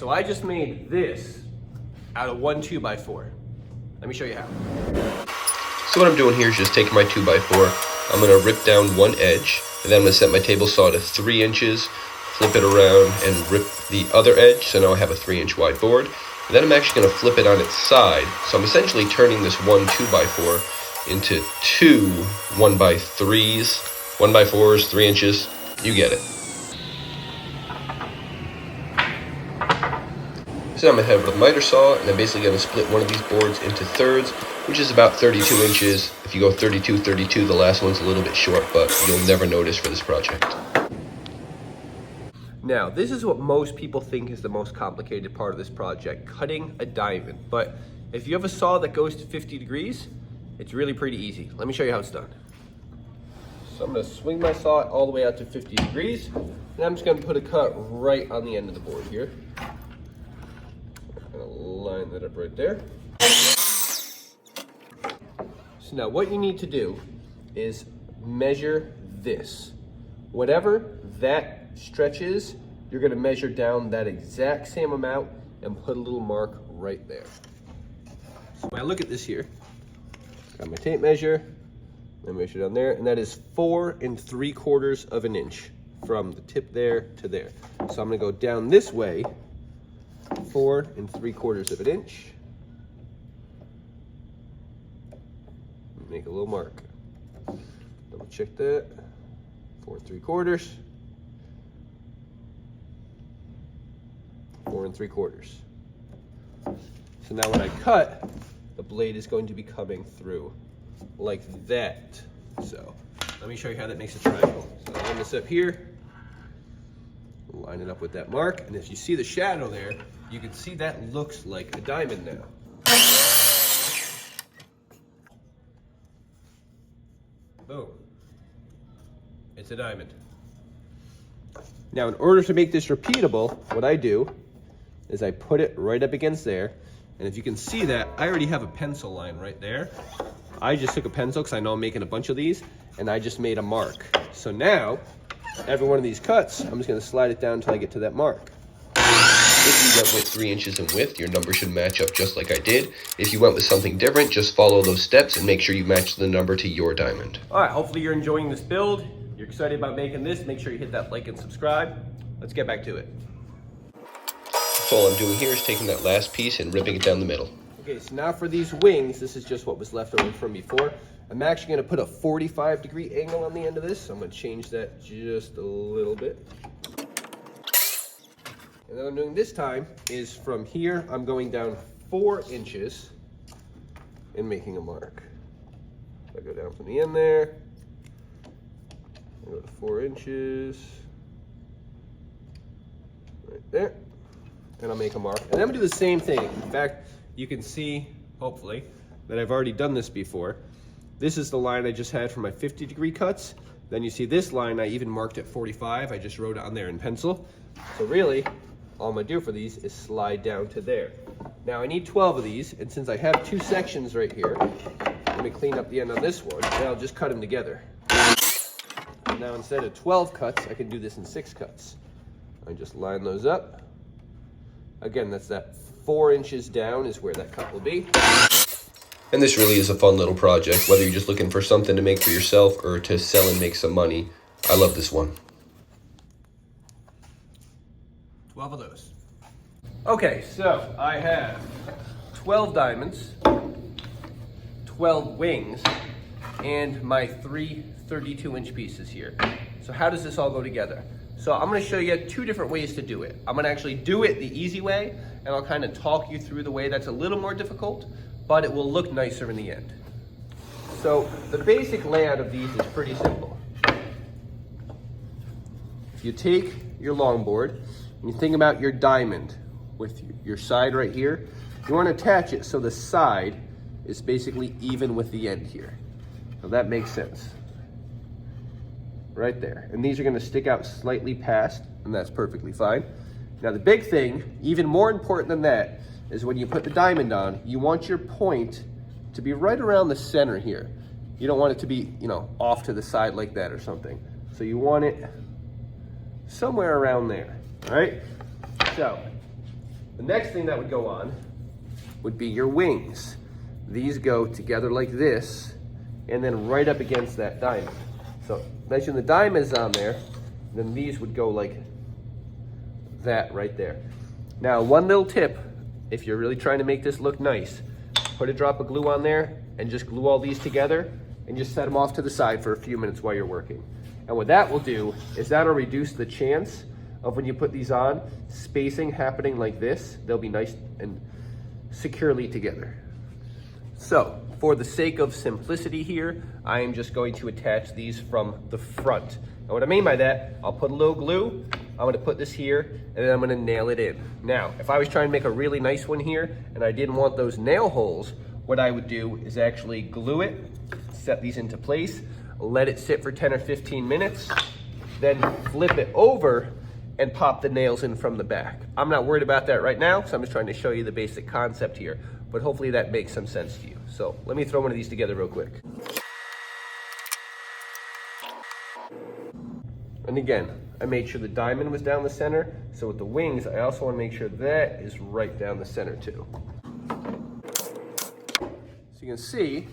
so I just made this out of one 2x4. Let me show you how. So what I'm doing here is just taking my 2x4, I'm going to rip down one edge, and then I'm going to set my table saw to 3 inches, flip it around, and rip the other edge, so now I have a 3-inch wide board. And then I'm actually going to flip it on its side, so I'm essentially turning this one 2x4 into 2 1x3s, 1x4s, 3 inches, you get it. So I'm going to head over to the miter saw, and I'm basically going to split one of these boards into thirds, which is about 32 inches. If you go 32, 32, the last one's a little bit short, but you'll never notice for this project. Now, this is what most people think is the most complicated part of this project, cutting a diamond. But if you have a saw that goes to 50 degrees, it's really pretty easy. Let me show you how it's done. So I'm going to swing my saw all the way out to 50 degrees, and I'm just going to put a cut right on the end of the board here. I'm going to line that up right there. So now what you need to do is measure this. Whatever that stretch is, you're going to measure down that exact same amount and put a little mark right there. So when I look at this here, got my tape measure, I measure down there, and that is 4 3/4 of an inch from the tip there to there. So I'm going to go down this way, 4 3/4 of an inch. Make a little mark. Double check that. 4 3/4. 4 3/4. So now when I cut, the blade is going to be coming through like that. So let me show you how that makes a triangle. So I'll line this up here, line it up with that mark, and if you see the shadow there, you can see that looks like a diamond now. Boom. It's a diamond. Now, in order to make this repeatable, what I do is I put it right up against there. And if you can see that, I already have a pencil line right there. I just took a pencil because I know I'm making a bunch of these, and I just made a mark. So now, every one of these cuts, I'm just going to slide it down until I get to that mark. If you went with 3 inches in width, your number should match up just like I did. If you went with something different, just follow those steps and make sure you match the number to your diamond. All right, hopefully you're enjoying this build. You're excited about making this. Make sure you hit that like and subscribe. Let's get back to it. So all I'm doing here is taking that last piece and ripping it down the middle. Okay, so now for these wings, this is just what was left over from before. I'm actually going to put a 45-degree angle on the end of this. So I'm going to change that just a little bit. And what I'm doing this time is from here, I'm going down 4 inches and making a mark. So I go down from the end there, I go to 4 inches, right there, and I'll make a mark. And I'm gonna do the same thing. In fact, you can see, hopefully, that I've already done this before. This is the line I just had for my 50-degree cuts. Then you see this line, I even marked at 45. I just wrote it on there in pencil. So really, all I'm gonna do for these is slide down to there. Now I need 12 of these, and since I have 2 sections right here, let me clean up the end on this one, and I'll just cut them together. And now instead of 12 cuts, I can do this in 6 cuts. I just line those up. Again, that's that 4 inches down is where that cut will be. And this really is a fun little project, whether you're just looking for something to make for yourself or to sell and make some money. I love this one. 12 of those. Okay, so I have 12 diamonds, 12 wings, and my 3 32-inch pieces here. So how does this all go together? So I'm gonna show you 2 different ways to do it. I'm gonna actually do it the easy way, and I'll kind of talk you through the way that's a little more difficult, but it will look nicer in the end. So the basic layout of these is pretty simple. You take your longboard, and you think about your diamond with your side right here. You want to attach it so the side is basically even with the end here. So that makes sense. Right there. And these are going to stick out slightly past, and that's perfectly fine. Now the big thing, even more important than that, is when you put the diamond on, you want your point to be right around the center here. You don't want it to be, off to the side like that or something. So you want it somewhere around there, all right? So The next thing that would go on would be your wings. These go together like this, and then right up against that diamond. So imagine the diamond's on there, then these would go like that right there. Now, one little tip, if you're really trying to make this look nice, put a drop of glue on there and just glue all these together and just set them off to the side for a few minutes while you're working. And what that will do is that'll reduce the chance of when you put these on, spacing happening like this. They'll be nice and securely together. So, for the sake of simplicity here, I am just going to attach these from the front. And what I mean by that, I'll put a little glue, I'm gonna put this here, and then I'm gonna nail it in. Now, if I was trying to make a really nice one here, and I didn't want those nail holes, what I would do is actually glue it, set these into place, let it sit for 10 or 15 minutes, then flip it over and pop the nails in from the back. I'm not worried about that right now, so I'm just trying to show you the basic concept here, but hopefully that makes some sense to you. So let me throw one of these together real quick. And again, I made sure the diamond was down the center, so with the wings, I also want to make sure that is right down the center too. So you can see,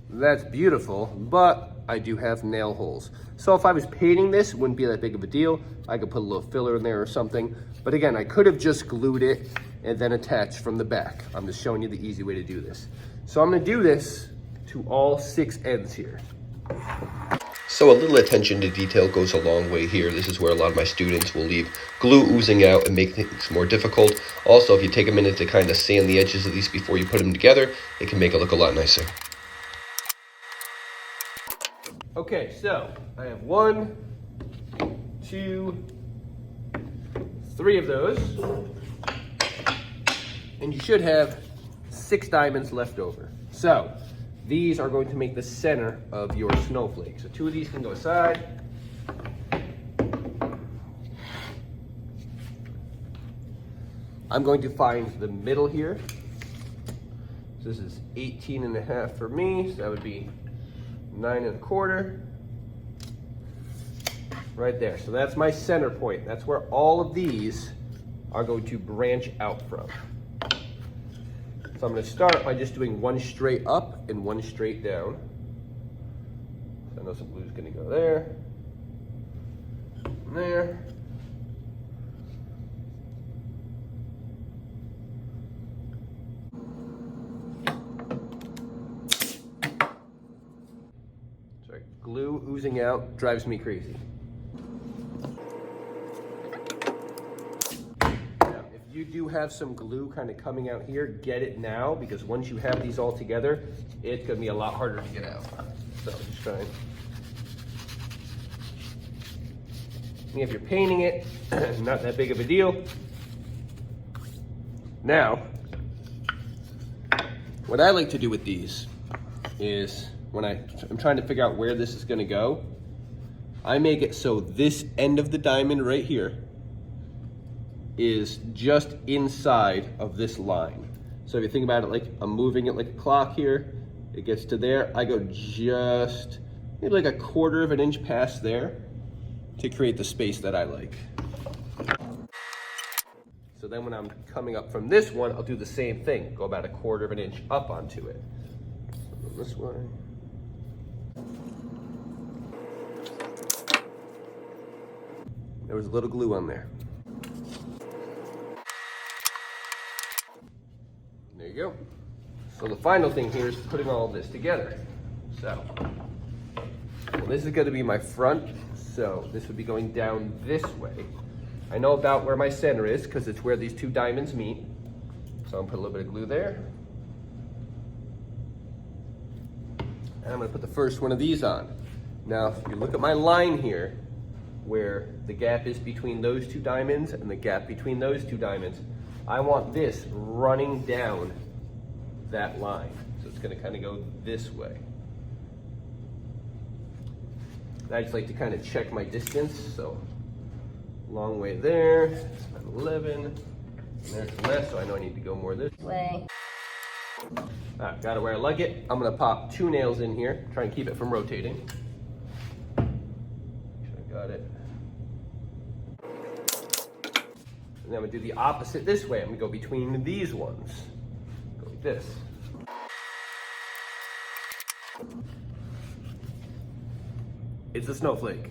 that's beautiful, but I do have nail holes. So if I was painting this, it wouldn't be that big of a deal. I could put a little filler in there or something. But again, I could have just glued it and then attached from the back. I'm just showing you the easy way to do this. So I'm gonna do this to all 6 ends here. So a little attention to detail goes a long way here. This is where a lot of my students will leave glue oozing out and make things more difficult. Also, if you take a minute to kind of sand the edges of these before you put them together, it can make it look a lot nicer. Okay, so I have 1, 2, 3 of those. And you should have 6 diamonds left over. So these are going to make the center of your snowflake. So 2 of these can go aside. I'm going to find the middle here. So this is 18.5 for me, so that would be 9.25 right there. So that's my center point. That's where all of these are going to branch out from. So I'm going to start by just doing 1 straight up and 1 straight down. So I know some glue's going to go there, and there. Sorry, glue oozing out drives me crazy. You do have some glue kind of coming out here, get it now, because once you have these all together, it's gonna be a lot harder to get out. So just trying. If you're painting it, not that big of a deal. Now, what I like to do with these is when I'm trying to figure out where this is gonna go, I make it so this end of the diamond right here is just inside of this line. So if you think about it, like I'm moving it like a clock here, it gets to there, I go just maybe like 1/4 of an inch past there to create the space that I like. So then when I'm coming up from this one, I'll do the same thing, go about 1/4 of an inch up onto it. So this way. There was a little glue on there. There you go. So the final thing here is putting all of this together. So, well, this is going to be my front, so this would be going down this way. I know about where my center is because it's where these 2 diamonds meet. So I'm going to put a little bit of glue there. And I'm going to put the first one of these on. Now, if you look at my line here, where the gap is between those 2 diamonds and the gap between those 2 diamonds, I want this running down that line. So it's going to kind of go this way. And I just like to kind of check my distance. So long way there, it's about 11. And there's the left, so I know I need to go more this way. All right, got it where I like it. I'm going to pop 2 nails in here, try and keep it from rotating. Make sure I got it. then I'm gonna do the opposite this way. I'm gonna go between these ones. Go like this. It's a snowflake.